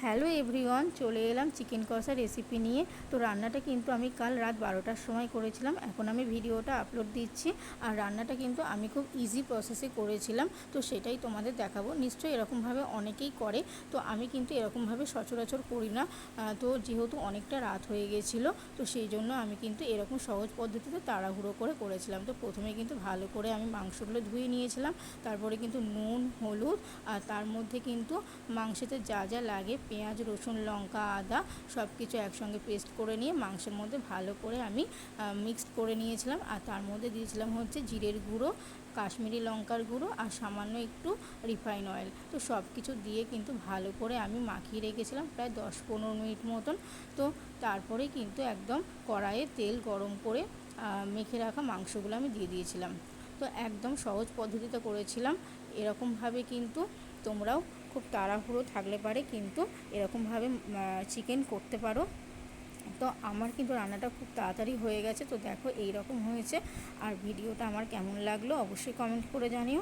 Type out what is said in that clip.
Hello everyone, চলে এলাম chicken কষা রেসিপি নিয়ে। তো রান্নাটা কিন্তু আমি কাল রাত 12টার সময় করেছিলাম। এখন আমি ভিডিওটা আপলোড দিচ্ছি। আর রান্নাটা কিন্তু আমি খুব ইজি প্রসেসে করেছিলাম, তো সেটাই তোমাদের দেখাবো। নিশ্চয়ই এরকমভাবে অনেকেই করে, তো আমি কিন্তু এরকমভাবে সচরাচর করি না। তো যেহেতু অনেকটা রাত হয়ে গেছিলো, তো সেই জন্য আমি কিন্তু এরকম সহজ পদ্ধতিতে তাড়াহুড়ো করে করেছিলাম। তো প্রথমে কিন্তু ভালো করে আমি মাংসগুলো ধুয়ে নিয়েছিলাম। তারপরে কিন্তু নুন, হলুদ, আর তার মধ্যে কিন্তু মাংসতে যা যা লাগে পেঁয়াজ, রসুন, লঙ্কা, আদা সব কিছু একসঙ্গে পেস্ট করে নিয়ে মাংসের মধ্যে ভালো করে আমি মিক্সড করে নিয়েছিলাম। আর তার মধ্যে দিয়েছিলাম হচ্ছে জিরের গুঁড়ো, কাশ্মীরি লঙ্কার গুঁড়ো আর সামান্য একটু রিফাইন অয়েল। তো সব কিছু দিয়ে কিন্তু ভালো করে আমি মাখিয়ে রেখেছিলাম প্রায় 10-15 মিনিট মতন। তো তারপরে কিন্তু একদম কড়াইয়ে তেল গরম করে মেখে রাখা মাংসগুলো আমি দিয়ে দিয়েছিলাম। তো একদম সহজ পদ্ধতিতে করেছিলাম। এরকমভাবে কিন্তু তোমরাও খুব তাড়াহুড়ো থাকলে পারে কিন্তু এরকমভাবে চিকেন করতে পারো। তো আমার কিন্তু রান্নাটা খুব তাড়াতাড়ি হয়ে গেছে। তো দেখো এই রকম হয়েছে। আর ভিডিওটা আমার কেমন লাগলো অবশ্যই কমেন্ট করে জানিও।